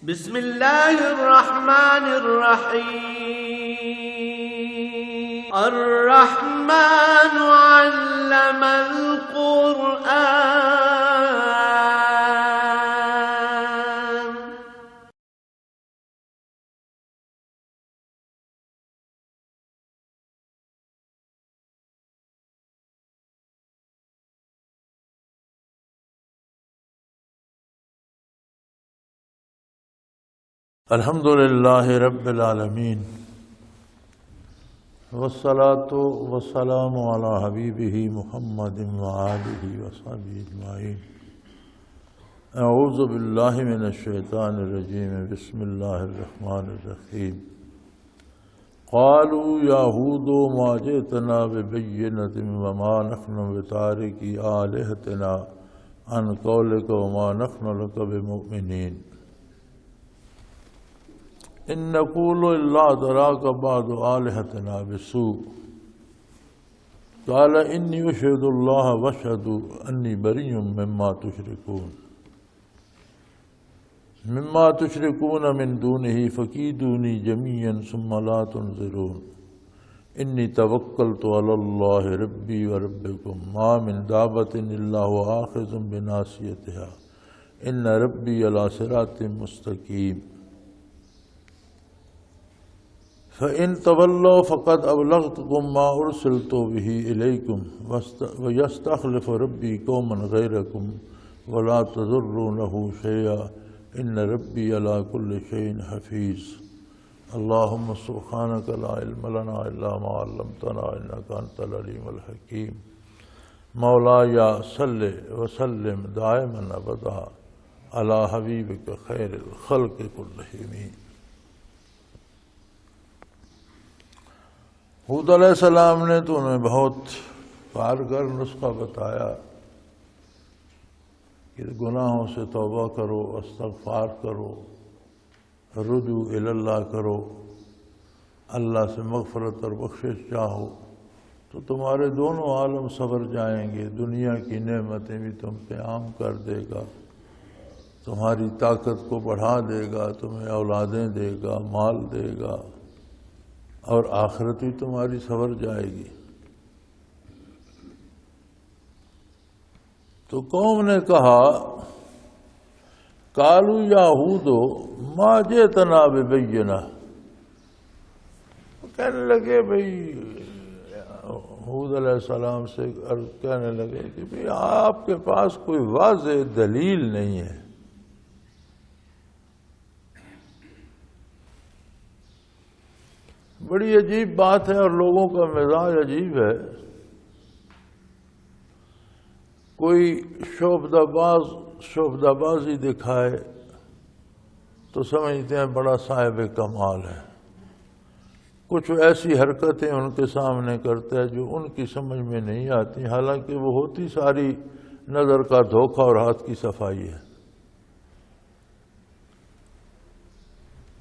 بسم اللہ الرحمن الرحیم الرحمن علم القرآن الحمد للہ رب العالمین والصلاة والسلام علی حبیبہ محمد وآلہ وصحبہ اجمعین۔ اعوذ باللہ من الشیطان الرجیم، بسم اللہ الرحمن الرحیم۔ قالوا یا ہود ما جئتنا ببینۃ وما نحن بتارکی آلہتنا عن قولک وما نحن لک بمؤمنین ان نقول الا دراک بعض آلہتنا بسوء قال انی اشہد اللہ واشہد انی بریء مما تشرکون من دونہ فکیدونی جمیعا ثم لا تنظرون انی توکلت علی اللہ ربی وربکم ما من دابۃ الا هو آخذ بناصیتها ان ربی علی صراط مستقیم فَإِن تَوَلَّوْا فَقَدْ أَبْلَغْتُكُم مَّا أُرْسِلْتُ بِهِ إِلَيْكُمْ وَيَسْتَخْلِفُ رَبِّي قَوْمًا غَيْرَكُمْ وَلَا تَضُرُّونَهُ شَيْئًا إِنَّ رَبِّي عَلَىٰ كُلِّ شَيْءٍ حَفِيظٌ۔ اللهم سبحانك لا علم لنا إلا ما علمتنا إنك أنت العليم الحكيم۔ مولاي صل وسلم دائما أبدا على حبيبك خير الخلق كلهم۔ حود علیہ السلام نے تو انہیں بہت کارگر نسخہ بتایا کہ گناہوں سے توبہ کرو، استغفار کرو، رجوع الی اللہ کرو، اللہ سے مغفرت اور بخشش چاہو تو تمہارے دونوں عالم سنور جائیں گے، دنیا کی نعمتیں بھی تم پہ عام کر دے گا، تمہاری طاقت کو بڑھا دے گا، تمہیں اولادیں دے گا، مال دے گا، اور آخرت بھی تمہاری سنور جائے گی۔ تو قوم نے کہا قالوا یا ہود ما جئتنا ببینہ، کہنے لگے بھئی حود علیہ السلام سے کہنے لگے کہ بھئی آپ کے پاس کوئی واضح دلیل نہیں ہے۔ بڑی عجیب بات ہے اور لوگوں کا مزاج عجیب ہے۔ کوئی شعبدہ بازی دکھائے تو سمجھتے ہیں بڑا صاحب کمال ہے، کچھ ایسی حرکتیں ان کے سامنے کرتا ہے جو ان کی سمجھ میں نہیں آتی، حالانکہ وہ ہوتی ساری نظر کا دھوکہ اور ہاتھ کی صفائی ہے۔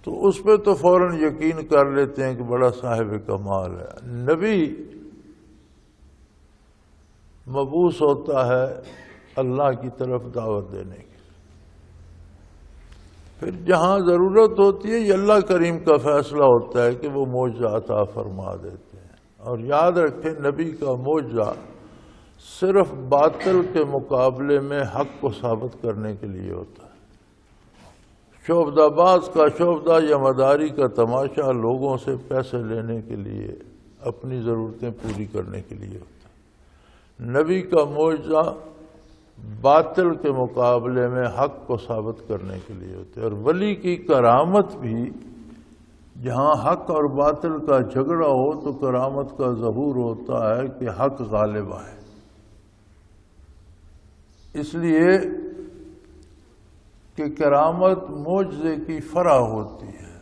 تو اس پہ تو فوراً یقین کر لیتے ہیں کہ بڑا صاحب کمال ہے۔ نبی مبعوث ہوتا ہے اللہ کی طرف دعوت دینے کی، پھر جہاں ضرورت ہوتی ہے یہ اللہ کریم کا فیصلہ ہوتا ہے کہ وہ معجزہ عطا فرما دیتے ہیں۔ اور یاد رکھیں نبی کا معجزہ صرف باطل کے مقابلے میں حق کو ثابت کرنے کے لیے ہوتا ہے۔ شعبدہ باز کا شعبدہ یا مداری کا تماشا لوگوں سے پیسے لینے کے لیے، اپنی ضرورتیں پوری کرنے کے لیے ہوتا ہے۔ نبی کا معجزہ باطل کے مقابلے میں حق کو ثابت کرنے کے لیے ہوتا ہے۔ اور ولی کی کرامت بھی جہاں حق اور باطل کا جھگڑا ہو تو کرامت کا ظہور ہوتا ہے کہ حق غالب آئے۔ اس لیے کہ کرامت معجزے کی فرع ہوتی ہے۔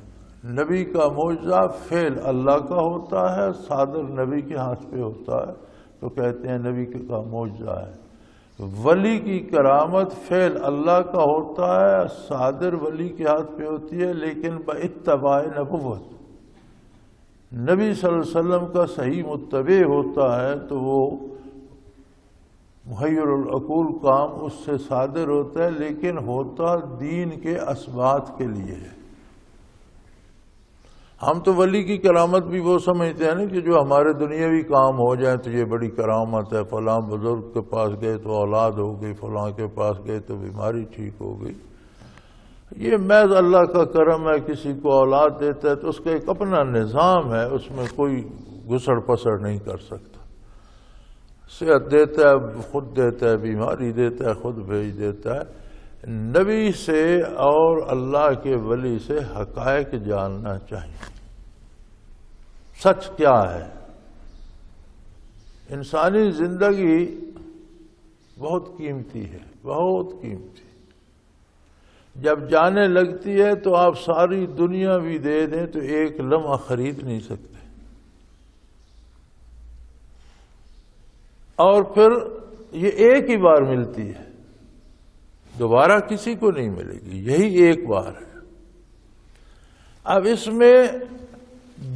نبی کا معجزہ فعل اللہ کا ہوتا ہے، صادر نبی کے ہاتھ پہ ہوتا ہے تو کہتے ہیں نبی کا معجزہ ہے۔ ولی کی کرامت فعل اللہ کا ہوتا ہے، صادر ولی کے ہاتھ پہ ہوتی ہے، لیکن باتباع نبوت، نبی صلی اللہ علیہ وسلم کا صحیح متبع ہوتا ہے تو وہ محیر العقول کام اس سے صادر ہوتا ہے، لیکن ہوتا دین کے اسبات کے لیے ہے۔ ہم تو ولی کی کرامت بھی وہ سمجھتے ہیں نا کہ جو ہمارے دنیاوی کام ہو جائیں تو یہ بڑی کرامت ہے، فلاں بزرگ کے پاس گئے تو اولاد ہو گئی، فلاں کے پاس گئے تو بیماری ٹھیک ہو گئی۔ یہ محض اللہ کا کرم ہے، کسی کو اولاد دیتا ہے تو اس کا ایک اپنا نظام ہے، اس میں کوئی گھسڑ پسڑ نہیں کر سکتا۔ صحت دیتا ہے خود دیتا ہے، بیماری دیتا ہے خود بھیج دیتا ہے۔ نبی سے اور اللہ کے ولی سے حقائق جاننا چاہیے، سچ کیا ہے۔ انسانی زندگی بہت قیمتی ہے، بہت قیمتی۔ جب جانے لگتی ہے تو آپ ساری دنیا بھی دے دیں تو ایک لمحہ خرید نہیں سکتے، اور پھر یہ ایک ہی بار ملتی ہے، دوبارہ کسی کو نہیں ملے گی، یہی ایک بار ہے۔ اب اس میں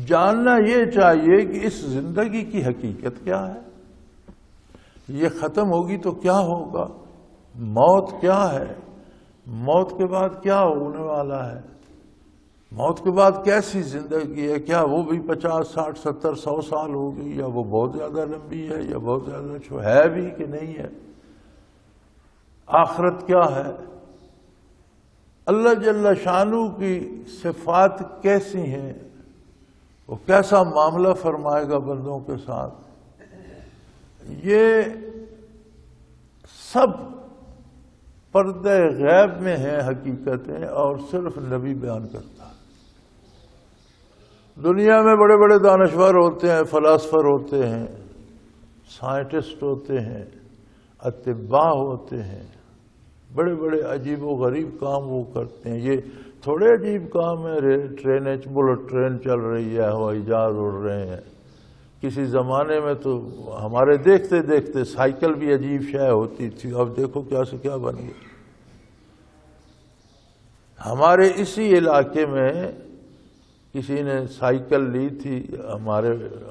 جاننا یہ چاہیے کہ اس زندگی کی حقیقت کیا ہے، یہ ختم ہوگی تو کیا ہوگا، موت کیا ہے، موت کے بعد کیا ہونے والا ہے، موت کے بعد کیسی زندگی ہے، کیا وہ بھی 50 60 70 100 سال ہوگی، یا وہ بہت زیادہ لمبی ہے، یا بہت زیادہ ہے بھی کہ نہیں ہے، آخرت کیا ہے، اللہ جل شانہ کی صفات کیسی ہیں، وہ کیسا معاملہ فرمائے گا بندوں کے ساتھ، یہ سب پردہ غیب میں ہیں حقیقتیں، اور صرف نبی بیان کرتا ہے۔ دنیا میں بڑے بڑے دانشور ہوتے ہیں، فلاسفر ہوتے ہیں، سائنٹسٹ ہوتے ہیں، اطباء ہوتے ہیں، بڑے بڑے عجیب و غریب کام وہ کرتے ہیں۔ یہ تھوڑے عجیب کام ہے، ٹرینیں بلٹ ٹرین چل رہی ہے، ہوائی جہاز اڑ رہے ہیں۔ کسی زمانے میں تو ہمارے دیکھتے دیکھتے سائیکل بھی عجیب شے ہوتی تھی، اب دیکھو کیا سے کیا بن گیا۔ ہمارے اسی علاقے میں کسی نے سائیکل لی تھی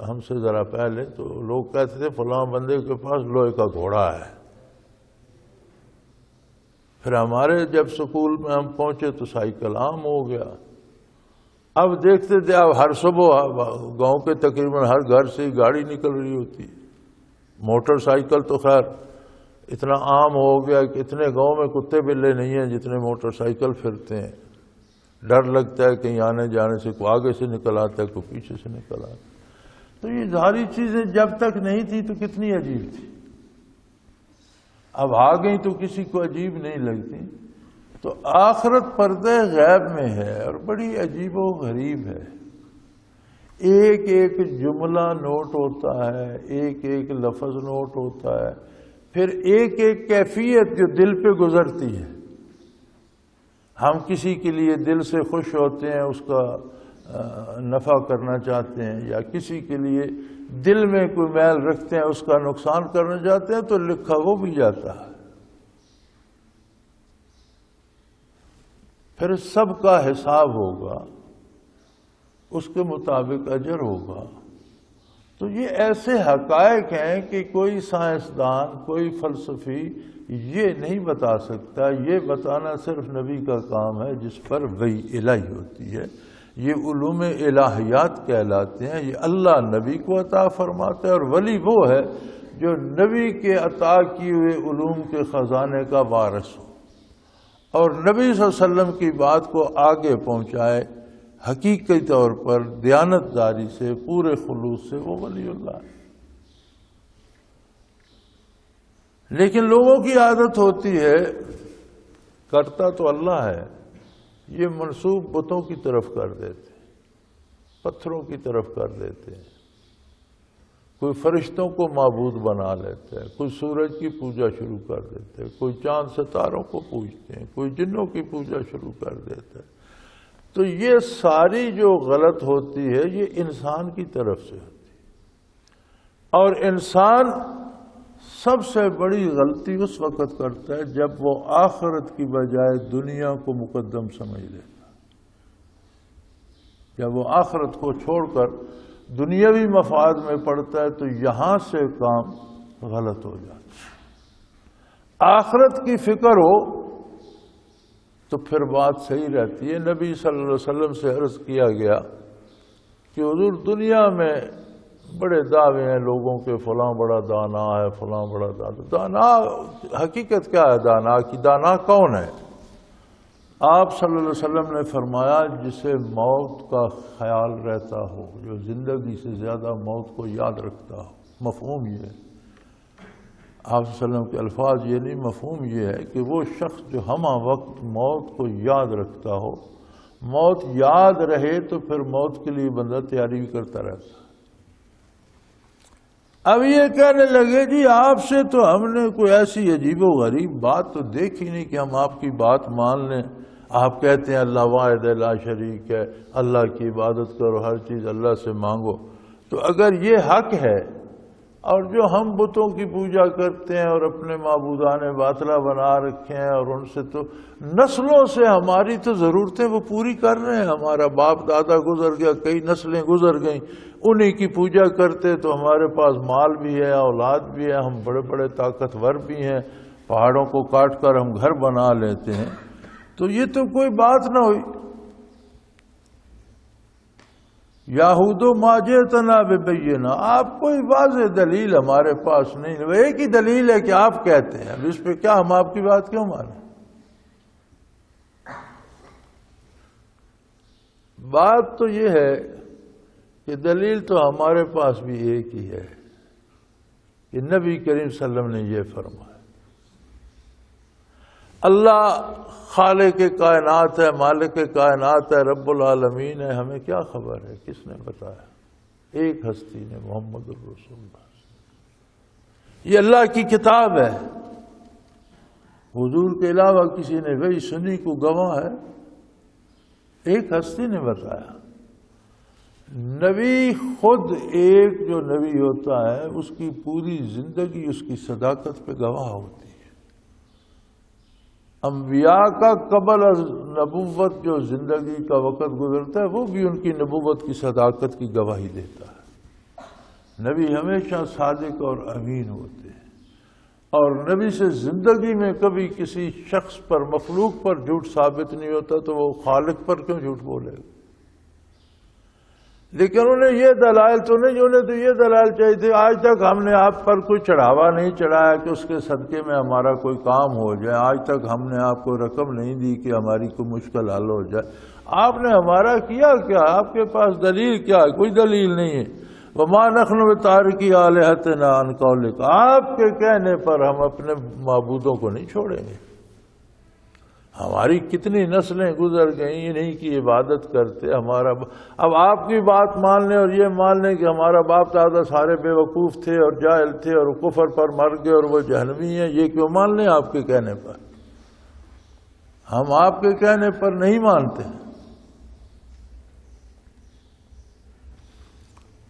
ہم سے ذرا پہلے، تو لوگ کہتے تھے فلاں بندے کے پاس لوہے کا گھوڑا ہے۔ پھر ہمارے جب سکول میں ہم پہنچے تو سائیکل عام ہو گیا۔ اب دیکھتے تھے اب ہر صبح گاؤں کے تقریباً ہر گھر سے ہی گاڑی نکل رہی ہوتی۔ موٹر سائیکل تو خیر اتنا عام ہو گیا کہ اتنے گاؤں میں کتے بلے نہیں ہیں جتنے موٹر سائیکل پھرتے ہیں۔ ڈر لگتا ہے کہیں آنے جانے سے کوئی آگے سے نکل آتا ہے، کوئی پیچھے سے نکل آتا ہے۔ تو یہ ساری چیزیں جب تک نہیں تھی تو کتنی عجیب تھی، اب آ گئی تو کسی کو عجیب نہیں لگتی۔ تو آخرت پردہ غیب میں ہے اور بڑی عجیب و غریب ہے۔ ایک ایک جملہ نوٹ ہوتا ہے، ایک ایک لفظ نوٹ ہوتا ہے، پھر ایک ایک کیفیت جو دل پہ گزرتی ہے۔ ہم کسی کے لیے دل سے خوش ہوتے ہیں، اس کا نفع کرنا چاہتے ہیں، یا کسی کے لیے دل میں کوئی میل رکھتے ہیں، اس کا نقصان کرنا چاہتے ہیں، تو لکھا وہ بھی جاتا ہے۔ پھر سب کا حساب ہوگا، اس کے مطابق اجر ہوگا۔ تو یہ ایسے حقائق ہیں کہ کوئی سائنسدان، کوئی فلسفی یہ نہیں بتا سکتا۔ یہ بتانا صرف نبی کا کام ہے، جس پر وحی الہی ہوتی ہے۔ یہ علوم الہیات کہلاتے ہیں، یہ اللہ نبی کو عطا فرماتا ہے، اور ولی وہ ہے جو نبی کے عطا کیے ہوئے علوم کے خزانے کا وارث ہو اور نبی صلی اللہ علیہ وسلم کی بات کو آگے پہنچائے حقیقی طور پر دیانت داری سے، پورے خلوص سے، وہ ولی اللہ ہے۔ لیکن لوگوں کی عادت ہوتی ہے، کرتا تو اللہ ہے، یہ منسوب بتوں کی طرف کر دیتے، پتھروں کی طرف کر دیتے ہیں۔ کوئی فرشتوں کو معبود بنا لیتا ہے، کوئی سورج کی پوجا شروع کر دیتے ہیں، کوئی چاند ستاروں کو پوجتے ہیں، کوئی جنوں کی پوجا شروع کر دیتا ہے۔ تو یہ ساری جو غلط ہوتی ہے یہ انسان کی طرف سے ہوتی ہے، اور انسان سب سے بڑی غلطی اس وقت کرتا ہے جب وہ آخرت کی بجائے دنیا کو مقدم سمجھ لیتا ہے۔ جب وہ آخرت کو چھوڑ کر دنیاوی مفاد میں پڑتا ہے تو یہاں سے کام غلط ہو جاتا ہے۔ آخرت کی فکر ہو تو پھر بات صحیح رہتی ہے۔ نبی صلی اللہ علیہ وسلم سے عرض کیا گیا کہ حضور دنیا میں بڑے دعوے ہیں لوگوں کے، فلاں بڑا دانا ہے، فلاں بڑا دانا۔ حقیقت کیا ہے دانا کی؟ دانا کون ہے؟ آپ صلی اللہ علیہ وسلم نے فرمایا جسے موت کا خیال رہتا ہو، جو زندگی سے زیادہ موت کو یاد رکھتا ہو۔ مفہوم یہ ہے، آپ صلی اللہ علیہ وسلم کے الفاظ یہ نہیں، مفہوم یہ ہے کہ وہ شخص جو ہمہ وقت موت کو یاد رکھتا ہو، موت یاد رہے تو پھر موت کے لیے بندہ تیاری بھی کرتا رہتا ہے۔ اب یہ کہنے لگے جی آپ سے تو ہم نے کوئی ایسی عجیب و غریب بات تو دیکھی نہیں کہ ہم آپ کی بات مان لیں۔ آپ کہتے ہیں اللہ واحد لا شریک ہے، اللہ کی عبادت کرو، ہر چیز اللہ سے مانگو۔ تو اگر یہ حق ہے اور جو ہم بتوں کی پوجا کرتے ہیں اور اپنے معبودان باطلہ بنا رکھے ہیں اور ان سے تو نسلوں سے ہماری تو ضرورتیں وہ پوری کر رہے ہیں، ہمارا باپ دادا گزر گیا، کئی نسلیں گزر گئیں، انہی کی پوجا کرتے تو ہمارے پاس مال بھی ہے، اولاد بھی ہے، ہم بڑے بڑے طاقتور بھی ہیں، پہاڑوں کو کاٹ کر ہم گھر بنا لیتے ہیں، تو یہ تو کوئی بات نہ ہوئی۔ یہودو ما جئتنا ببینہ، آپ کوئی واضح دلیل ہمارے پاس نہیں، وہ ایک ہی دلیل ہے کہ آپ کہتے ہیں، اب اس پہ کیا ہم آپ کی بات کیوں مانیں؟ بات تو یہ ہے کہ دلیل تو ہمارے پاس بھی ایک ہی ہے کہ نبی کریم صلی اللہ علیہ وسلم نے یہ فرمایا، اللہ خالق کائنات ہے، مالک کائنات ہے، رب العالمین ہے، ہمیں کیا خبر ہے؟ کس نے بتایا؟ ایک ہستی نے، محمد الرسول اللہ۔ یہ اللہ کی کتاب ہے، حضور کے علاوہ کسی نے وہی سنی کو گواہ ہے، ایک ہستی نے بتایا۔ نبی خود ایک جو نبی ہوتا ہے اس کی پوری زندگی اس کی صداقت پہ گواہ ہوتی ہے۔ انبیاء کا قبل از نبوت جو زندگی کا وقت گزرتا ہے وہ بھی ان کی نبوت کی صداقت کی گواہی دیتا ہے۔ نبی ہمیشہ صادق اور امین ہوتے ہیں، اور نبی سے زندگی میں کبھی کسی شخص پر، مخلوق پر جھوٹ ثابت نہیں ہوتا، تو وہ خالق پر کیوں جھوٹ بولے گا؟ لیکن انہیں یہ دلائل تو نہیں، انہیں تو یہ دلائل چاہیے تھے، آج تک ہم نے آپ پر کوئی چڑھاوا نہیں چڑھایا کہ اس کے صدقے میں ہمارا کوئی کام ہو جائے، آج تک ہم نے آپ کو رقم نہیں دی کہ ہماری کوئی مشکل حل ہو جائے، آپ نے ہمارا کیا کیا؟ آپ کے پاس دلیل کیا ہے؟ کوئی دلیل نہیں ہے۔ وَمَا نَحْنُ بِتَارِكِي آلِهَتِنَا عَنْ قَوْلِكَ، آپ کے کہنے پر ہم اپنے معبودوں کو نہیں چھوڑیں گے۔ ہماری کتنی نسلیں گزر گئیں انہی کی عبادت کرتے، ہمارا اب آپ کی بات مان لیں اور یہ مان لیں کہ ہمارا باپ دادا سارے بے وقوف تھے اور جاہل تھے اور کفر پر مر گئے اور وہ جہنمی ہیں، یہ کیوں مان لیں آپ کے کہنے پر؟ ہم آپ کے کہنے پر نہیں مانتے۔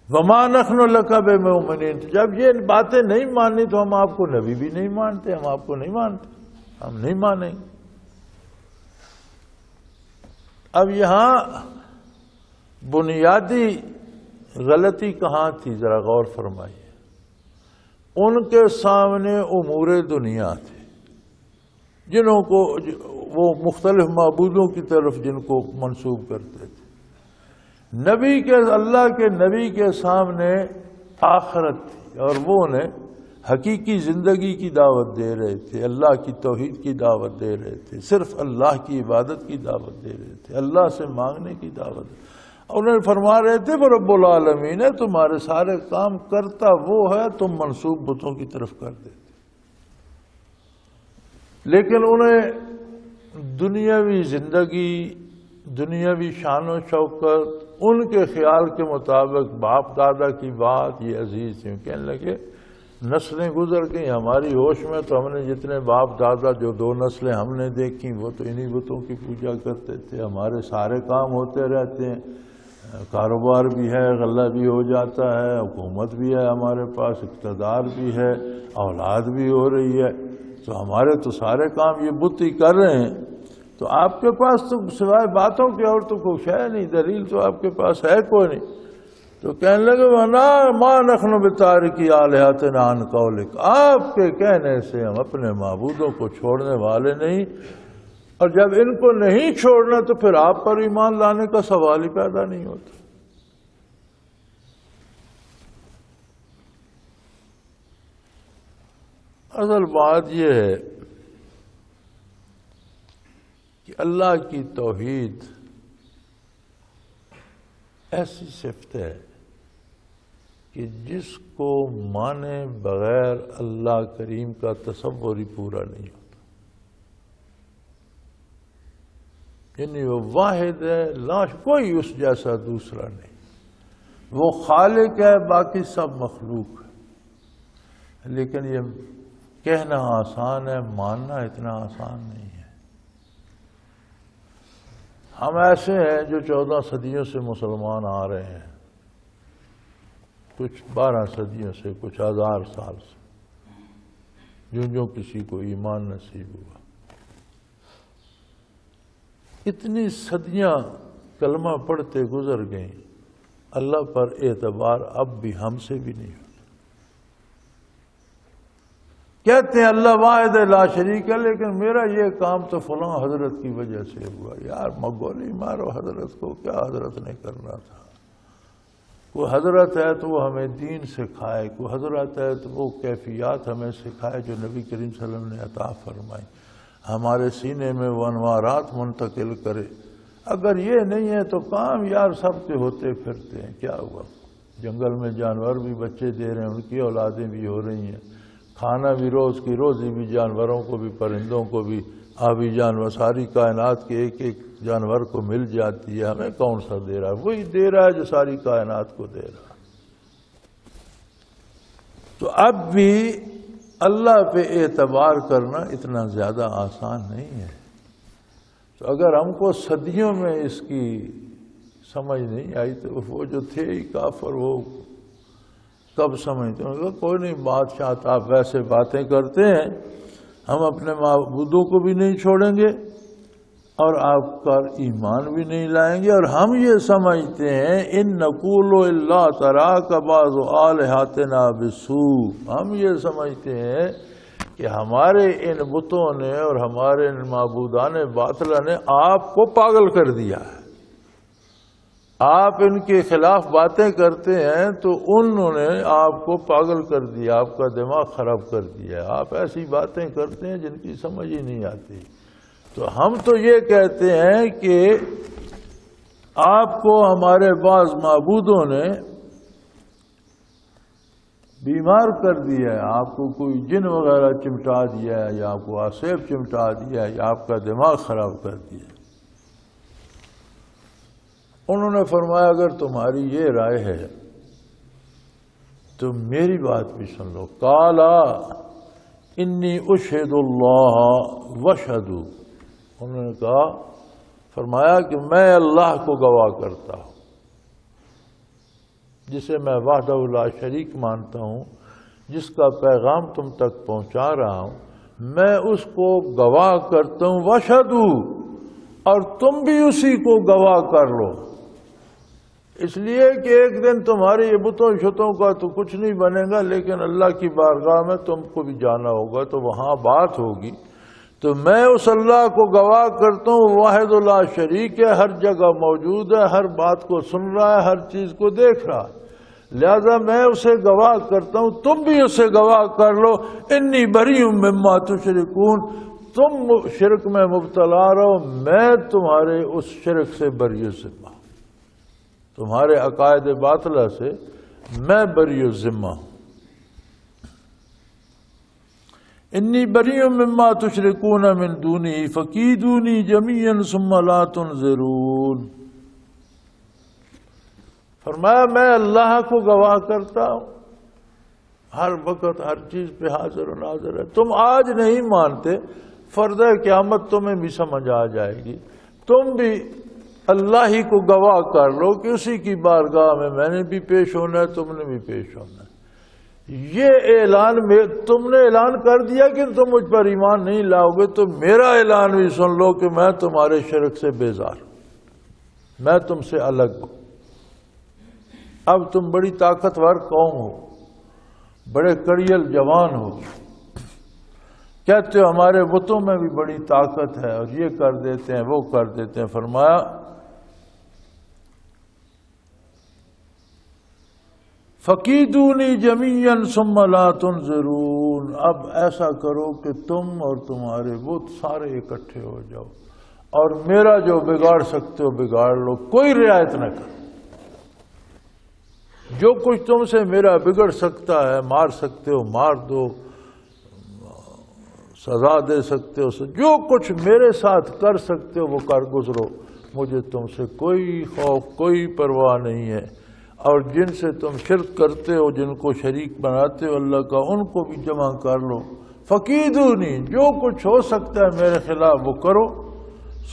وَمَا نَحْنُ لَكَ بِمُؤْمِنِينَ، جب یہ باتیں نہیں ماننی تو ہم آپ کو نبی بھی نہیں مانتے، ہم آپ کو نہیں مانتے، ہم نہیں مانیں گے۔ اب یہاں بنیادی غلطی کہاں تھی ذرا غور فرمائیے۔ ان کے سامنے امور دنیا تھے جنہوں کو وہ مختلف معبودوں کی طرف جن کو منسوب کرتے تھے۔ نبی کے، اللہ کے نبی کے سامنے آخرت تھی، اور وہ انہیں حقیقی زندگی کی دعوت دے رہے تھے، اللہ کی توحید کی دعوت دے رہے تھے، صرف اللہ کی عبادت کی دعوت دے رہے تھے، اللہ سے مانگنے کی دعوت۔ انہیں فرما رہے تھے وہ رب العالمین ہے، تمہارے سارے کام کرتا وہ ہے، تم منسوب بتوں کی طرف کر دیتے۔ لیکن انہیں دنیاوی زندگی، دنیاوی شان و شوکت، ان کے خیال کے مطابق باپ دادا کی بات یہ عزیز تھی۔ کہنے لگے نسلیں گزر گئیں ہماری ہوش میں، تو ہم نے جتنے باپ دادا جو 2 نسلیں ہم نے دیکھی وہ تو انہی بتوں کی پوجا کرتے تھے، ہمارے سارے کام ہوتے رہتے ہیں، کاروبار بھی ہے، غلہ بھی ہو جاتا ہے، حکومت بھی ہے ہمارے پاس، اقتدار بھی ہے، اولاد بھی ہو رہی ہے، تو ہمارے تو سارے کام یہ بت ہی کر رہے ہیں، تو آپ کے پاس تو سوائے باتوں کے اور تو کچھ ہے نہیں، دلیل تو آپ کے پاس ہے کوئی نہیں۔ تو کہنے لگے وَنَا مَا نَحْنُ بِتَارِكِي آلِهَتِنَا عَنْ قَوْلِكَ، آپ کے کہنے سے ہم اپنے معبودوں کو چھوڑنے والے نہیں، اور جب ان کو نہیں چھوڑنا تو پھر آپ پر ایمان لانے کا سوال ہی پیدا نہیں ہوتا۔ اصل بات یہ ہے کہ اللہ کی توحید ایسی صفت ہے کہ جس کو مانے بغیر اللہ کریم کا تصور ہی پورا نہیں ہوتا۔ یعنی وہ واحد ہے، کوئی اس جیسا دوسرا نہیں، وہ خالق ہے، باقی سب مخلوق ہے۔ لیکن یہ کہنا آسان ہے، ماننا اتنا آسان نہیں ہے۔ ہم ایسے ہیں جو 14 صدیوں سے مسلمان آ رہے ہیں، کچھ 12 صدیوں سے، کچھ 1000 سال سے، جو کسی کو ایمان نصیب ہوا۔ اتنی صدیاں کلمہ پڑھتے گزر گئیں، اللہ پر اعتبار اب بھی ہم سے بھی نہیں ہوتا۔ کہتے ہیں اللہ واحد لا شریک ہے، لیکن میرا یہ کام تو فلاں حضرت کی وجہ سے ہوا۔ یار مگولی مارو حضرت کو، کیا حضرت نے کرنا تھا؟ کوئی حضرت ہے تو وہ ہمیں دین سکھائے، کوئی حضرت ہے تو وہ کیفیات ہمیں سکھائے جو نبی کریم صلی اللہ علیہ وسلم نے عطا فرمائی، ہمارے سینے میں وہ انوارات منتقل کرے۔ اگر یہ نہیں ہے تو کام یار سب کے ہوتے پھرتے ہیں۔ کیا ہوا؟ جنگل میں جانور بھی بچے دے رہے ہیں، ان کی اولادیں بھی ہو رہی ہیں، کھانا بھی روز کی روزی بھی جانوروں کو بھی، پرندوں کو بھی، آبی جانور، ساری کائنات کے ایک ایک جانور کو مل جاتی ہے۔ ہمیں کون سا دے رہا ہے؟ وہی دے رہا ہے جو ساری کائنات کو دے رہا ہے۔ تو اب بھی اللہ پہ اعتبار کرنا اتنا زیادہ آسان نہیں ہے۔ تو اگر ہم کو صدیوں میں اس کی سمجھ نہیں آئی تو وہ جو تھے ہی کافر، وہ کب سمجھتے ہیں؟ کوئی نہیں، بادشاہ آپ ویسے باتیں کرتے ہیں، ہم اپنے معبودوں کو بھی نہیں چھوڑیں گے اور آپ کا ایمان بھی نہیں لائیں گے، اور ہم یہ سمجھتے ہیں ان نقول اللہ تراک بعض آلہاتنا بسوء، ہم یہ سمجھتے ہیں کہ ہمارے ان بتوں نے اور ہمارے ان معبودان باطلہ نے آپ کو پاگل کر دیا ہے۔ آپ ان کے خلاف باتیں کرتے ہیں تو انہوں نے آپ کو پاگل کر دیا، آپ کا دماغ خراب کر دیا، آپ ایسی باتیں کرتے ہیں جن کی سمجھ ہی نہیں آتی۔ تو ہم تو یہ کہتے ہیں کہ آپ کو ہمارے بعض معبودوں نے بیمار کر دیا ہے، آپ کو کوئی جن وغیرہ چمٹا دیا ہے، یا آپ کو آسیب چمٹا دیا ہے، یا آپ کا دماغ خراب کر دیا ہے۔ انہوں نے فرمایا اگر تمہاری یہ رائے ہے تو میری بات بھی سن لو۔ قالا انی اشہد اللہ واشہدوا، انہوں نے کہا، فرمایا کہ میں اللہ کو گواہ کرتا ہوں، جسے میں وحدہ لا شریک مانتا ہوں، جس کا پیغام تم تک پہنچا رہا ہوں، میں اس کو گواہ کرتا ہوں، واشہدوا، اور تم بھی اسی کو گواہ کر لو۔ اس لیے کہ ایک دن تمہاری یہ بتوں شتوں کا تو کچھ نہیں بنے گا، لیکن اللہ کی بارگاہ میں تم کو بھی جانا ہوگا، تو وہاں بات ہوگی۔ تو میں اس اللہ کو گواہ کرتا ہوں، واحد لا شریک ہے، ہر جگہ موجود ہے، ہر بات کو سن رہا ہے، ہر چیز کو دیکھ رہا ہے، لہذا میں اسے گواہ کرتا ہوں، تم بھی اسے گواہ کر لو۔ انی بری مما تشرکون، تم شرک میں مبتلا رہو، میں تمہارے اس شرک سے بری ذمہ، تمہارے عقائد باطلہ سے میں بری ذمہ ہوں۔ انی بری مما تشرکون من دونی فکیدونی جمیعا ثم لا تنظرون، فرمایا میں اللہ کو گواہ کرتا ہوں، ہر وقت ہر چیز پہ حاضر و ناظر ہے۔ تم آج نہیں مانتے، فرض قیامت تمہیں بھی سمجھ آ جائے گی، تم بھی اللہ ہی کو گواہ کر لو کہ اسی کی بارگاہ میں نے بھی پیش ہونا ہے، تم نے بھی پیش ہونا ہے۔ یہ اعلان تم نے اعلان کر دیا کہ تم مجھ پر ایمان نہیں لاؤ گے، تو میرا اعلان بھی سن لو کہ میں تمہارے شرک سے بیزار ہوں، میں تم سے الگ ہوں۔ اب تم بڑی طاقتور قوم ہو، بڑے کڑیل جوان ہو، کہتے ہو ہمارے بتوں میں بھی بڑی طاقت ہے اور یہ کر دیتے ہیں وہ کر دیتے ہیں۔ فرمایا فَقِیدُونِی جَمِیعًا ثُمَّ لَا تُنظِرُونَ، اب ایسا کرو کہ تم اور تمہارے بت سارے اکٹھے ہو جاؤ اور میرا جو بگاڑ سکتے ہو بگاڑ لو، کوئی رعایت نہ کرو۔ جو کچھ تم سے میرا بگڑ سکتا ہے، مار سکتے ہو مار دو، سزا دے سکتے ہو، جو کچھ میرے ساتھ کر سکتے ہو وہ کر گزرو، مجھے تم سے کوئی خوف کوئی پرواہ نہیں ہے۔ اور جن سے تم شرک کرتے ہو، جن کو شریک بناتے ہو اللہ کا، ان کو بھی جمع کر لو۔ فقیدونی، جو کچھ ہو سکتا ہے میرے خلاف وہ کرو،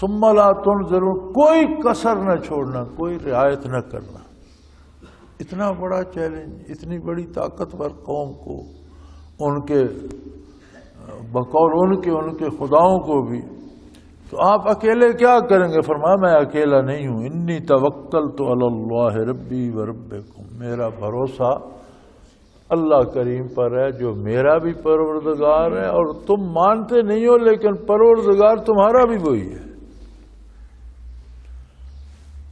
ثم لا تنظرون، کوئی کسر نہ چھوڑنا، کوئی رعایت نہ کرنا۔ اتنا بڑا چیلنج، اتنی بڑی طاقتور قوم کو، ان کے بقول ان کے خداؤں کو بھی، تو آپ اکیلے کیا کریں گے؟ فرمایا میں اکیلا نہیں ہوں، انی توکلت علی اللہ ربی و ربکم، میرا بھروسہ اللہ کریم پر ہے جو میرا بھی پروردگار ہے، اور تم مانتے نہیں ہو لیکن پروردگار تمہارا بھی وہی ہے۔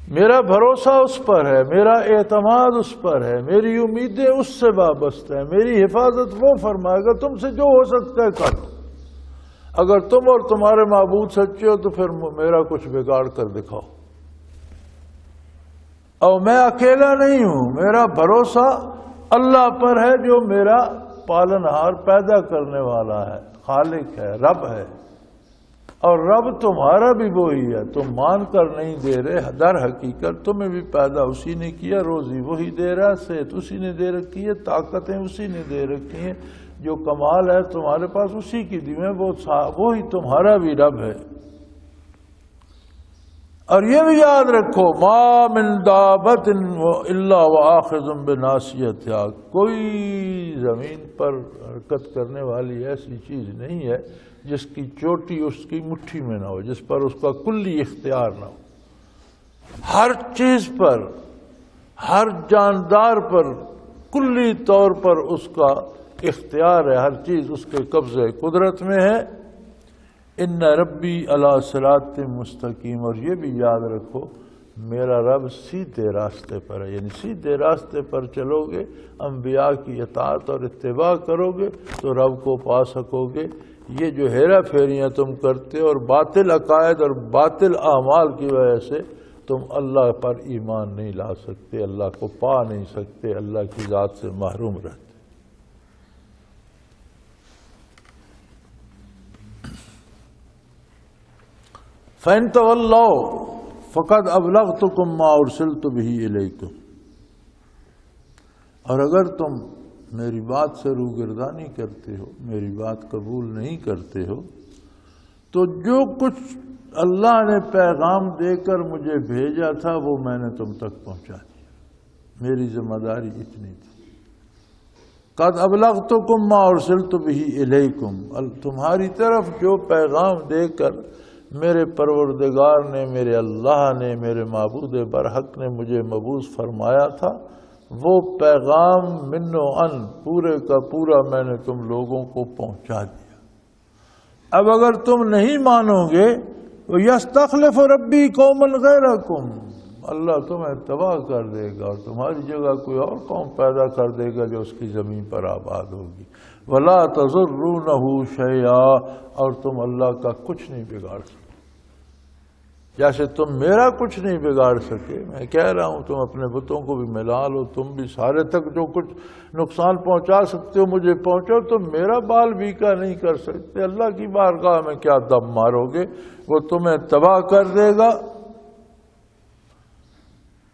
میرا بھروسہ اس پر ہے، میرا اعتماد اس پر ہے، میری امیدیں اس سے وابستہ ہیں، میری حفاظت وہ فرمائے گا، تم سے جو ہو سکتا ہے کر دو۔ اگر تم اور تمہارے معبود سچے ہو تو پھر میرا کچھ بگاڑ کر دکھاؤ۔ اور میں اکیلا نہیں ہوں، میرا بھروسہ اللہ پر ہے جو میرا پالنہار پیدا کرنے والا ہے، خالق ہے، رب ہے، اور رب تمہارا بھی وہی ہے۔ تم مان کر نہیں دے رہے، در حقیقت تمہیں بھی پیدا اسی نے کیا، روزی وہی دے رہا، صحت اسی نے دے رکھی ہے، طاقتیں اسی نے دے رکھی ہیں، جو کمال ہے تمہارے پاس اسی کی دی ہے، وہی تمہارا بھی رب ہے۔ اور یہ بھی یاد رکھو ما من دابت الا وآخذ بناصیتہا، کوئی زمین پر حرکت کرنے والی ایسی چیز نہیں ہے جس کی چوٹی اس کی مٹھی میں نہ ہو، جس پر اس کا کلی اختیار نہ ہو۔ ہر چیز پر، ہر جاندار پر کلی طور پر اس کا اختیار ہے، ہر چیز اس کے قبضے قدرت میں ہے۔ ان ربی علی صراط مستقیم، اور یہ بھی یاد رکھو میرا رب سیدھے راستے پر ہے، یعنی سیدھے راستے پر چلو گے، انبیاء کی اطاعت اور اتباع کرو گے تو رب کو پا سکو گے۔ یہ جو ہیرا پھیریاں تم کرتے اور باطل عقائد اور باطل اعمال کی وجہ سے تم اللہ پر ایمان نہیں لا سکتے، اللہ کو پا نہیں سکتے، اللہ کی ذات سے محروم رہتے۔ فَإِن تَوَلَّوْا فَقَدْ أَبْلَغْتُكُمْ مَا أُرْسِلْتُ بِهِ إِلَيْكُمْ، اور اگر تم میری بات سے روگردانی کرتے ہو، میری بات قبول نہیں کرتے ہو، تو جو کچھ اللہ نے پیغام دے کر مجھے بھیجا تھا وہ میں نے تم تک پہنچا دیا، میری ذمہ داری اتنی تھی۔ قد ابلغتکم ما ارسلت به الیکم، تمہاری طرف جو پیغام دے کر میرے پروردگار نے، میرے اللہ نے، میرے معبود برحق نے مجھے مبعوث فرمایا تھا، وہ پیغام من و ان پورے کا پورا میں نے تم لوگوں کو پہنچا دیا۔ اب اگر تم نہیں مانو گے تو یستخلف ربی قوما غیرکم، اللہ تمہیں تباہ کر دے گا اور تمہاری جگہ کوئی اور قوم پیدا کر دے گا جو اس کی زمین پر آباد ہوگی۔ ولا تضرونہ شیئا، اور تم اللہ کا کچھ نہیں بگاڑ سکتے، جیسے تم میرا کچھ نہیں بگاڑ سکے۔ میں کہہ رہا ہوں تم اپنے بتوں کو بھی ملا لو، تم بھی سارے تک جو کچھ نقصان پہنچا سکتے ہو مجھے پہنچو، تم میرا بال بیکا نہیں کر سکتے۔ اللہ کی بارگاہ میں کیا دم مارو گے، وہ تمہیں تباہ کر دے گا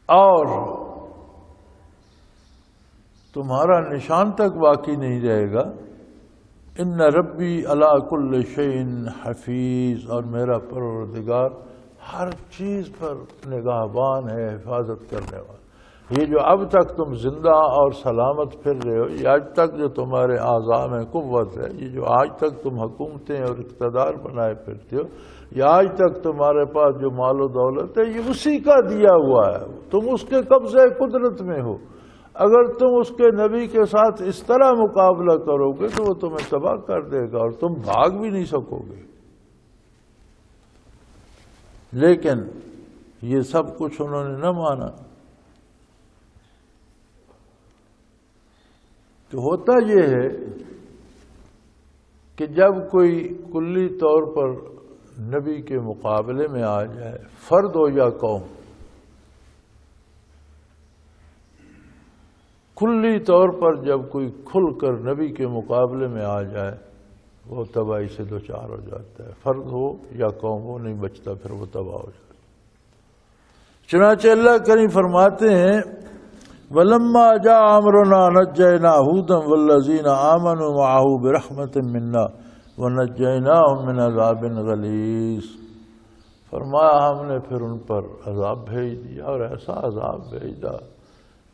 اور تمہارا نشان تک باقی نہیں رہے گا۔ ان ربی علی کل شیء حفیظ، اور میرا پروردگار ہر چیز پر نگہبان ہے، حفاظت کرنے والا۔ یہ جو اب تک تم زندہ اور سلامت پھر رہے ہو، یہ آج تک جو تمہارے اعضاء میں قوت ہے، یہ جو آج تک تم حکومتیں اور اقتدار بنائے پھرتے ہو، یہ آج تک تمہارے پاس جو مال و دولت ہے، یہ اسی کا دیا ہوا ہے، تم اس کے قبضے قدرت میں ہو۔ اگر تم اس کے نبی کے ساتھ اس طرح مقابلہ کرو گے تو وہ تمہیں تباہ کر دے گا اور تم بھاگ بھی نہیں سکو گے۔ لیکن یہ سب کچھ انہوں نے نہ مانا۔ تو ہوتا یہ ہے کہ جب کوئی کلی طور پر نبی کے مقابلے میں آ جائے، فرد ہو یا قوم، کلی طور پر جب کوئی کھل کر نبی کے مقابلے میں آ جائے وہ تباہی سے دوچار ہو جاتا ہے، فرد ہو یا قوم، وہ نہیں بچتا، پھر وہ تباہ ہو جاتا ہے۔ چنانچہ اللہ کریم فرماتے ہیں وَلَمَّا جَاءَ أَمْرُنَا نَجَّيْنَا هُودًا وَالَّذِينَ آمَنُوا مَعَهُ بِرَحْمَةٍ مِنَّا وَنَجَّيْنَاهُم مِّنْ عَذَابٍ غَلِيظٍ۔ فرمایا ہم نے پھر ان پر عذاب بھیج دیا، اور ایسا عذاب بھیجا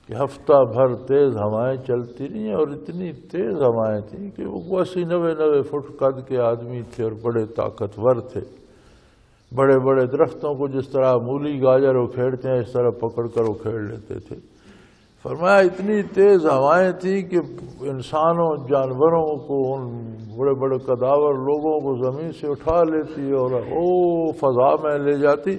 کہ ہفتہ بھر تیز ہوائیں چلتی رہیں، اور اتنی تیز ہوائیں تھیں کہ وہ 80-90 فٹ قد کے آدمی تھے اور بڑے طاقتور تھے، بڑے بڑے درختوں کو جس طرح مولی گاجر اکھیڑتے ہیں اس طرح پکڑ کر اکھیڑ لیتے تھے۔ فرمایا اتنی تیز ہوائیں تھیں کہ انسانوں، جانوروں کو، ان بڑے بڑے قداور لوگوں کو زمین سے اٹھا لیتی اور فضا میں لے جاتی۔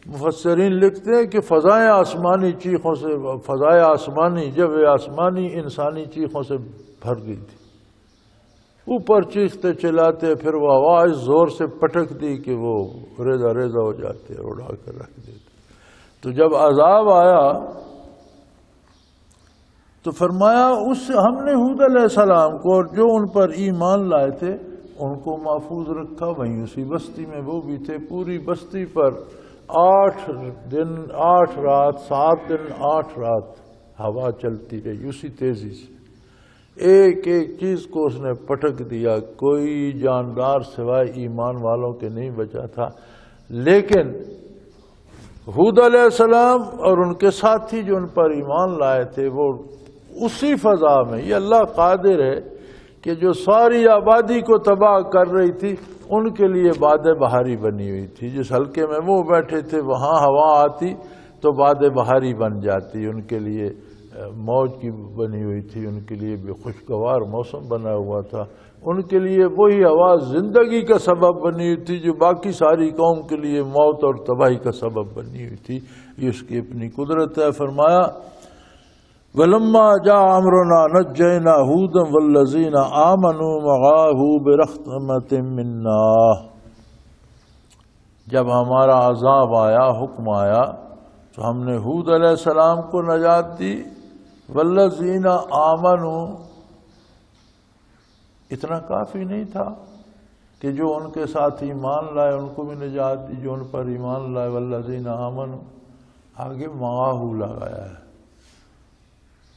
مفسرین لکھتے ہیں کہ فضائیں آسمانی چیخوں سے، فضائے آسمانی جب آسمانی انسانی چیخوں سے بھر گئی تھی، اوپر چیختے چلاتے، پھر وہ آواز زور سے پٹک دی کہ وہ ریزہ ریزہ ہو جاتے اور اڑا کر رکھ دیتے۔ تو جب عذاب آیا تو فرمایا اس ہم نے ہود علیہ السلام کو اور جو ان پر ایمان لائے تھے ان کو محفوظ رکھا، وہیں اسی بستی میں وہ بھی تھے۔ پوری بستی پر 8 دن 8 رات 7 دن 8 رات ہوا چلتی رہی اسی تیزی سے، ایک ایک چیز کو اس نے پٹک دیا، کوئی جاندار سوائے ایمان والوں کے نہیں بچا تھا۔ لیکن ہود علیہ السلام اور ان کے ساتھی جو ان پر ایمان لائے تھے وہ اسی فضا میں، یہ اللہ قادر ہے کہ جو ساری آبادی کو تباہ کر رہی تھی ان کے لیے باد بہاری بنی ہوئی تھی۔ جس حلقے میں وہ بیٹھے تھے وہاں ہوا آتی تو باد بہاری بن جاتی، ان کے لیے موج کی بنی ہوئی تھی، ان کے لیے بھی خوشگوار موسم بنا ہوا تھا، ان کے لیے وہی ہوا زندگی کا سبب بنی ہوئی تھی جو باقی ساری قوم کے لیے موت اور تباہی کا سبب بنی ہوئی تھی۔ یہ اس کی اپنی قدرت ہے۔ فرمایا وَلَمَّا جَاءَ أَمْرُنَا نَجَّيْنَا هُودًا وَالَّذِينَ آمَنُوا مَعَهُ بِرَحْمَةٍ مِنَّا۔ جب ہمارا عذاب آیا، حکم آیا، تو ہم نے ہود علیہ السلام کو نجات دی، وَالَّذِينَ آمَنُوا، اتنا کافی نہیں تھا کہ جو ان کے ساتھ ایمان لائے ان کو بھی نجات دی، جو ان پر ایمان لائے وَالَّذِينَ آمَنُوا، آگے مَعَهُ لگایا ہے،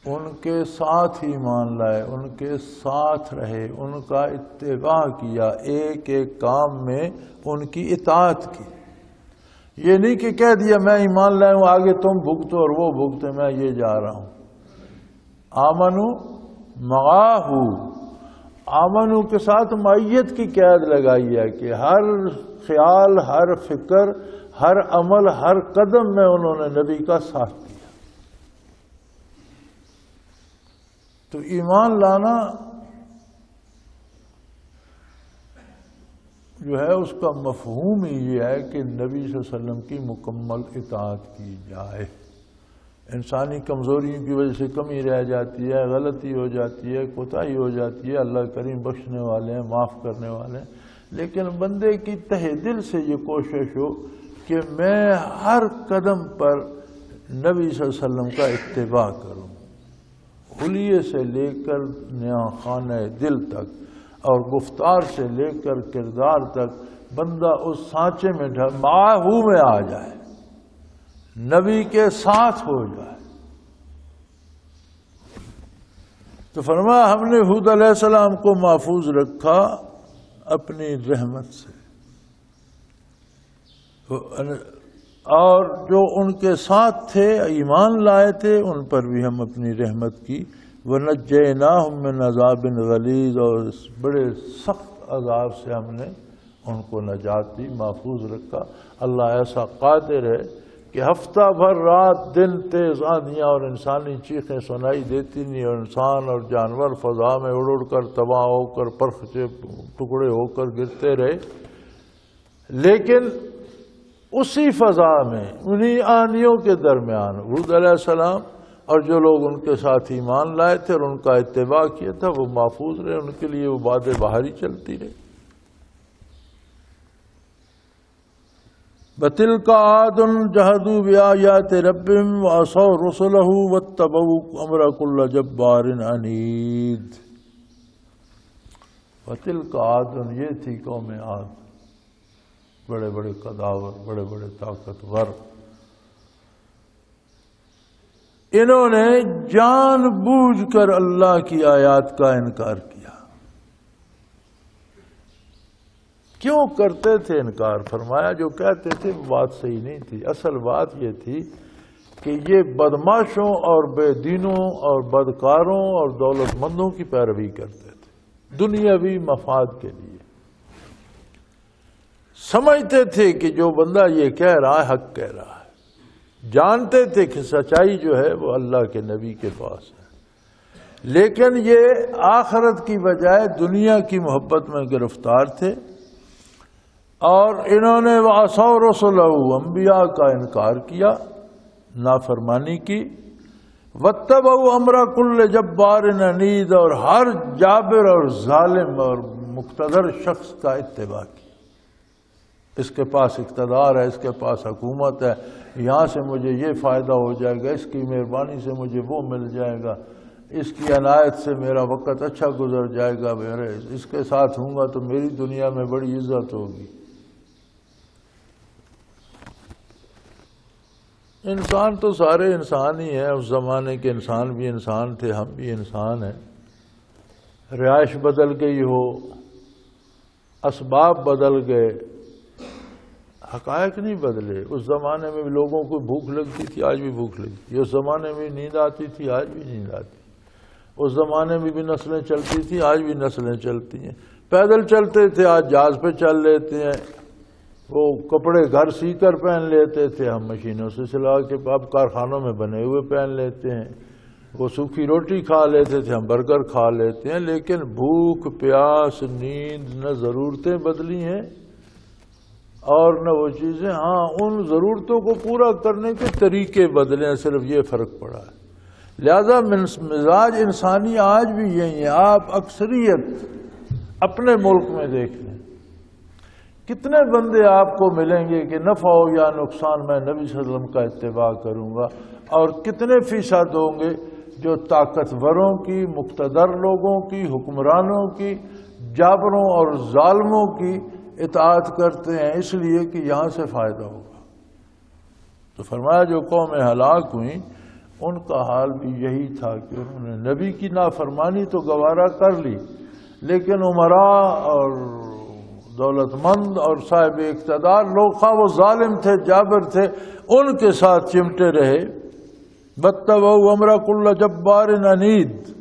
ان کے ساتھ ایمان لائے، ان کے ساتھ رہے، ان کا اتباع کیا، ایک ایک کام میں ان کی اطاعت کی۔ یہ نہیں کہ کہہ دیا میں ایمان لائے ہوں آگے تم بھگتو اور وہ بھگتے، میں یہ جا رہا ہوں۔ آمنو معاہ، آمنو کے ساتھ معیت کی قید لگائی ہے کہ ہر خیال، ہر فکر، ہر عمل، ہر قدم میں انہوں نے نبی کا ساتھ دیا۔ تو ایمان لانا جو ہے اس کا مفہوم ہی یہ ہے کہ نبی صلی اللہ علیہ وسلم کی مکمل اطاعت کی جائے۔ انسانی کمزوریوں کی وجہ سے کمی رہ جاتی ہے، غلطی ہو جاتی ہے، کوتاہی ہو جاتی ہے، اللہ کریم بخشنے والے ہیں، معاف کرنے والے ہیں، لیکن بندے کی تہ دل سے یہ کوشش ہو کہ میں ہر قدم پر نبی صلی اللہ علیہ وسلم کا اتباع کروں، حلیے سے لے کر نیا خانہ دل تک اور گفتار سے لے کر کردار تک بندہ اس سانچے میں معاہو میں آ جائے، نبی کے ساتھ ہو جائے۔ تو فرمایا ہم نے ہود علیہ السلام کو محفوظ رکھا اپنی رحمت سے، اور جو ان کے ساتھ تھے ایمان لائے تھے ان پر بھی ہم اپنی رحمت کی وَنَجَّيْنَاهُم مِّنْ عَذَابٍ غَلِيظٍ، اور اس بڑے سخت عذاب سے ہم نے ان کو نجات دی، محفوظ رکھا۔ اللہ ایسا قادر ہے کہ ہفتہ بھر رات دن تیز آندھیاں اور انسانی چیخیں سنائی دیتی نہیں، اور انسان اور جانور فضا میں اڑ اڑ کر تباہ ہو کر پرخچے ٹکڑے ہو کر گرتے رہے، لیکن اسی فضا میں انہی آندھیوں کے درمیان ہود علیہ السلام اور جو لوگ ان کے ساتھ ایمان لائے تھے اور ان کا اتباع کیا تھا وہ محفوظ رہے، ان کے لیے وہ بادیں باہری چلتی رہی۔ بَتِلْكَ عَادٌ جَحَدُوا بِآيَاتِ رَبِّهِمْ وَعَصَوْا رُسُلَهُ وَاتَّبَعُوا أَمْرَ كُلِّ جَبَّارٍ عَنِيدٍ۔ بَتِلْكَ عَادٌ، یہ تھی قوم عاد، بڑے بڑے قداور، بڑے بڑے طاقتور، انہوں نے جان بوجھ کر اللہ کی آیات کا انکار کیا۔ کیوں کرتے تھے انکار؟ فرمایا جو کہتے تھے وہ بات صحیح نہیں تھی، اصل بات یہ تھی کہ یہ بدماشوں اور بے دینوں اور بدکاروں اور دولت مندوں کی پیروی کرتے تھے دنیاوی مفاد کے لیے۔ سمجھتے تھے کہ جو بندہ یہ کہہ رہا ہے حق کہہ رہا ہے، جانتے تھے کہ سچائی جو ہے وہ اللہ کے نبی کے پاس ہے، لیکن یہ آخرت کی بجائے دنیا کی محبت میں گرفتار تھے، اور انہوں نے وَعَصَوْا رُسُلَهُ، انبیاء کا انکار کیا، نافرمانی کی، وَاتَّبَعُوا أَمْرَ كُلِّ جَبَّارٍ عَنِيدٍ، اور ہر جابر اور ظالم اور مقتدر شخص کا اتباع کیا۔ اس کے پاس اقتدار ہے، اس کے پاس حکومت ہے، یہاں سے مجھے یہ فائدہ ہو جائے گا، اس کی مہربانی سے مجھے وہ مل جائے گا، اس کی عنایت سے میرا وقت اچھا گزر جائے گا، میرے اس کے ساتھ ہوں گا تو میری دنیا میں بڑی عزت ہوگی۔ انسان تو سارے انسان ہی ہیں، اس زمانے کے انسان بھی انسان تھے، ہم بھی انسان ہیں، رہائش بدل گئی ہو، اسباب بدل گئے، حقائق نہیں بدلے۔ اس زمانے میں بھی لوگوں کو بھوک لگتی تھی، آج بھی بھوک لگتی ہے، اس زمانے میں نیند آتی تھی، آج بھی نیند آتی، اس زمانے میں بھی نسلیں چلتی تھیں، آج بھی نسلیں چلتی ہیں، پیدل چلتے تھے، آج جہاز پہ چل لیتے ہیں، وہ کپڑے گھر سی کر پہن لیتے تھے، ہم مشینوں سے سلا کے اب کارخانوں میں بنے ہوئے پہن لیتے ہیں، وہ سوکھی روٹی کھا لیتے تھے، ہم برگر کھا لیتے ہیں، لیکن بھوک پیاس نیند نہ ضرورتیں بدلی ہیں اور نہ وہ چیزیں، ہاں ان ضرورتوں کو پورا کرنے کے طریقے بدلے ہیں، صرف یہ فرق پڑا ہے۔ لہذا مزاج انسانی آج بھی یہی ہے۔ آپ اکثریت اپنے ملک میں دیکھ لیں، کتنے بندے آپ کو ملیں گے کہ نفع ہو یا نقصان میں نبی صلی اللہ علیہ وسلم کا اتباع کروں گا، اور کتنے فیصد ہوں گے جو طاقتوروں کی، مقتدر لوگوں کی، حکمرانوں کی، جابروں اور ظالموں کی اطاعت کرتے ہیں اس لیے کہ یہاں سے فائدہ ہوگا۔ تو فرمایا جو قومیں ہلاک ہوئیں ان کا حال بھی یہی تھا کہ انہوں نے نبی کی نافرمانی تو گوارا کر لی، لیکن عمراء اور دولت مند اور صاحب اقتدار لوگ، خواہ وہ ظالم تھے جابر تھے، ان کے ساتھ چمٹے رہے۔ وَاتَّبَعُوا أَمْرَ كُلِّ جَبَّارٍ عَنِيدٍ،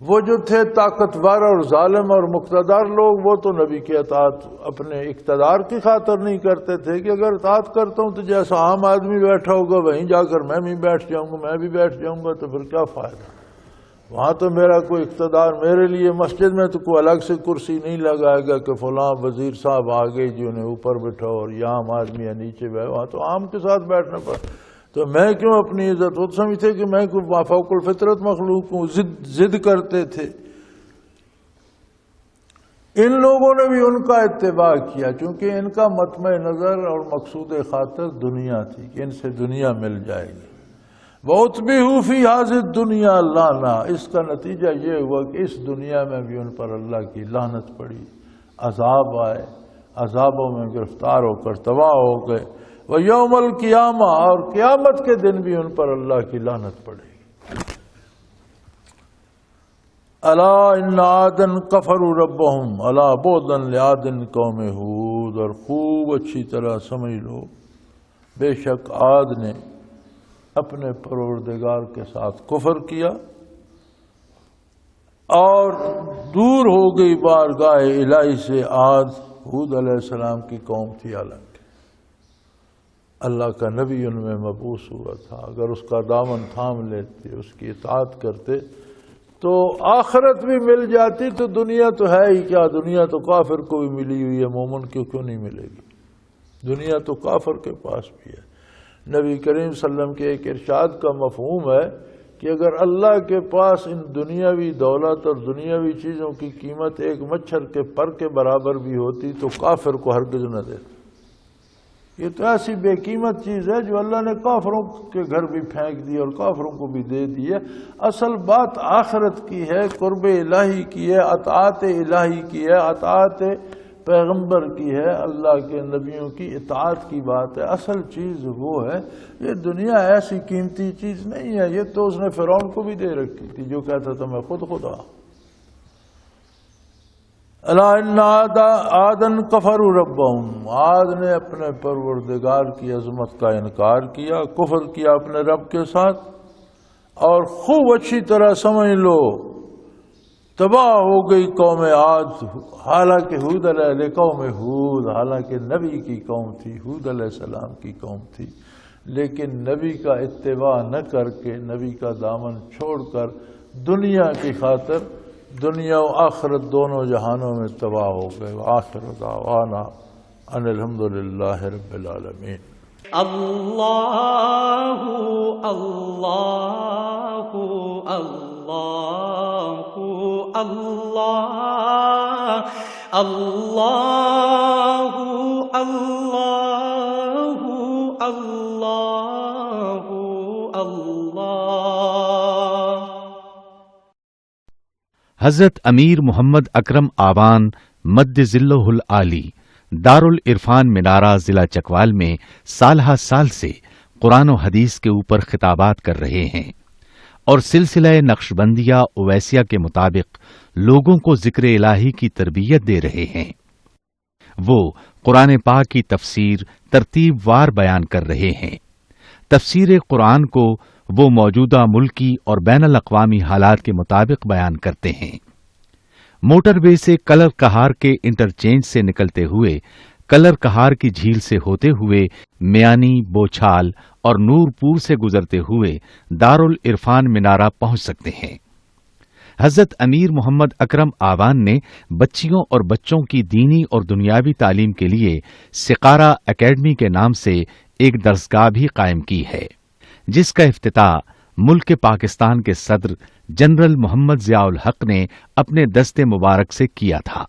وہ جو تھے طاقتور اور ظالم اور مقتدر لوگ، وہ تو نبی کی اطاعت اپنے اقتدار کی خاطر نہیں کرتے تھے کہ اگر اطاعت کرتا ہوں تو جیسا عام آدمی بیٹھا ہوگا وہیں جا کر میں بھی بیٹھ جاؤں گا، میں بھی بیٹھ جاؤں گا، تو پھر کیا فائدہ؟ وہاں تو میرا کوئی اقتدار، میرے لیے مسجد میں تو کوئی الگ سے کرسی نہیں لگائے گا کہ فلاں وزیر صاحب آگے جو انہیں اوپر بٹھاؤ اور یہ عام آدمی یا نیچے بیٹھو، وہاں تو عام کے ساتھ بیٹھنا پڑتا، تو میں کیوں اپنی عزت؟ وہ سمجھتے کہ میں کوئی فوق الفطرت مخلوق ہوں، ضد کرتے تھے۔ ان لوگوں نے بھی ان کا اتباع کیا چونکہ ان کا مطمع نظر اور مقصود خاطر دنیا تھی کہ ان سے دنیا مل جائے گی۔ وَأُتْبِعُوا فِي هَذِهِ الدُّنْيَا لَعْنَةً، اس کا نتیجہ یہ ہوا کہ اس دنیا میں بھی ان پر اللہ کی لعنت پڑی، عذاب آئے، عذابوں میں گرفتار ہو کر تباہ ہو گئے۔ وَيَوْمَ الْقِيَامَةِ، اور قیامت کے دن بھی ان پر اللہ کی لعنت پڑے گی۔ أَلَا إِنَّ عَادًا كَفَرُوا رَبَّهُمْ أَلَا بُعْدًا لِعَادٍ قَوْمِ هُودٍ، اور خوب اچھی طرح سمجھ لو بے شک عاد نے اپنے پروردگار کے ساتھ کفر کیا اور دور ہو گئی بارگاہ الہی سے۔ عاد ہود علیہ السلام کی قوم تھی، حالانکہ اللہ کا نبی ان میں مبعوث ہوا تھا۔ اگر اس کا دامن تھام لیتے، اس کی اطاعت کرتے تو آخرت بھی مل جاتی۔ تو دنیا تو ہے ہی کیا، دنیا تو کافر کو بھی ملی ہوئی ہے، مومن کو کیوں نہیں ملے گی؟ دنیا تو کافر کے پاس بھی ہے۔ نبی کریم صلی اللہ علیہ وسلم کے ایک ارشاد کا مفہوم ہے کہ اگر اللہ کے پاس ان دنیاوی دولت اور دنیاوی چیزوں کی قیمت ایک مچھر کے پر کے برابر بھی ہوتی تو کافر کو ہرگز نہ دیتا۔ یہ تو ایسی بے قیمت چیز ہے جو اللہ نے کافروں کے گھر بھی پھینک دی اور کافروں کو بھی دے دی ہے۔ اصل بات آخرت کی ہے، قرب الہی کی ہے، اطاعت الہی کی ہے، اطاعت پیغمبر کی ہے، اللہ کے نبیوں کی اطاعت کی بات ہے۔ اصل چیز وہ ہے، یہ دنیا ایسی قیمتی چیز نہیں ہے۔ یہ تو اس نے فرعون کو بھی دے رکھی تھی جو کہتا تھا میں خود خدا۔ الا ان عادن کفروا ربهم، عاد نے اپنے پروردگار کی عظمت کا انکار کیا، کفر کیا اپنے رب کے ساتھ، اور خوب اچھی طرح سمجھ لو تباہ ہو گئی قوم عاد۔ حالانکہ ہود علیہ قوم ہود، حالانکہ نبی کی قوم تھی، ہود علیہ السلام کی قوم تھی، لیکن نبی کا اتباع نہ کر کے، نبی کا دامن چھوڑ کر دنیا کی خاطر دنیا و آخرت دونوں جہانوں میں تباہ ہو گئے۔ آخر دعوانا ان الحمدللہ رب العالمین۔ اللہ اللہ اللہ اللہ اللہ اللہ اللہ اللہ۔ حضرت امیر محمد اکرم آوان مد ذلہ العالی دارالعرفان منارہ ضلع چکوال میں سالہ سال سے قرآن و حدیث کے اوپر خطابات کر رہے ہیں اور سلسلہ نقشبندیہ اویسیہ کے مطابق لوگوں کو ذکر الہی کی تربیت دے رہے ہیں۔ وہ قرآن پاک کی تفسیر ترتیب وار بیان کر رہے ہیں۔ تفسیر قرآن کو وہ موجودہ ملکی اور بین الاقوامی حالات کے مطابق بیان کرتے ہیں۔ موٹر وے سے کلر کہار کے انٹرچینج سے نکلتے ہوئے، کلر کہار کی جھیل سے ہوتے ہوئے، میانی، بوچھال اور نور پور سے گزرتے ہوئے دارالعرفان منارہ پہنچ سکتے ہیں۔ حضرت امیر محمد اکرم آوان نے بچیوں اور بچوں کی دینی اور دنیاوی تعلیم کے لیے سقارہ اکیڈمی کے نام سے ایک درسگاہ بھی قائم کی ہے، جس کا افتتاح ملک پاکستان کے صدر جنرل محمد ضیاء الحق نے اپنے دست مبارک سے کیا تھا۔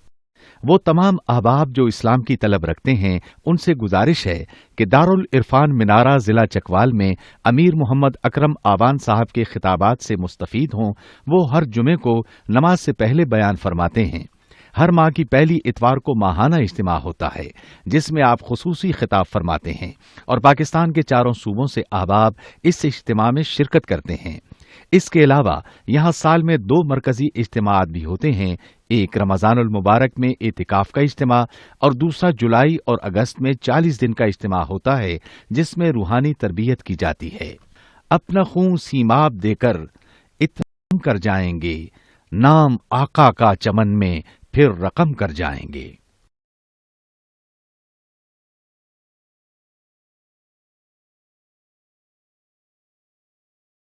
وہ تمام احباب جو اسلام کی طلب رکھتے ہیں ان سے گزارش ہے کہ دارالعرفان منارہ ضلع چکوال میں امیر محمد اکرم آوان صاحب کے خطابات سے مستفید ہوں۔ وہ ہر جمعے کو نماز سے پہلے بیان فرماتے ہیں۔ ہر ماہ کی پہلی اتوار کو ماہانہ اجتماع ہوتا ہے جس میں آپ خصوصی خطاب فرماتے ہیں اور پاکستان کے چاروں صوبوں سے احباب اس اجتماع میں شرکت کرتے ہیں۔ اس کے علاوہ یہاں سال میں 2 مرکزی اجتماعات بھی ہوتے ہیں، ایک رمضان المبارک میں اعتکاف کا اجتماع اور دوسرا جولائی اور اگست میں 40 دن کا اجتماع ہوتا ہے جس میں روحانی تربیت کی جاتی ہے۔ اپنا خون سیماب دے کر اتمام کر جائیں گے، نام آقا کا چمن میں پھر رقم کر جائیں گے۔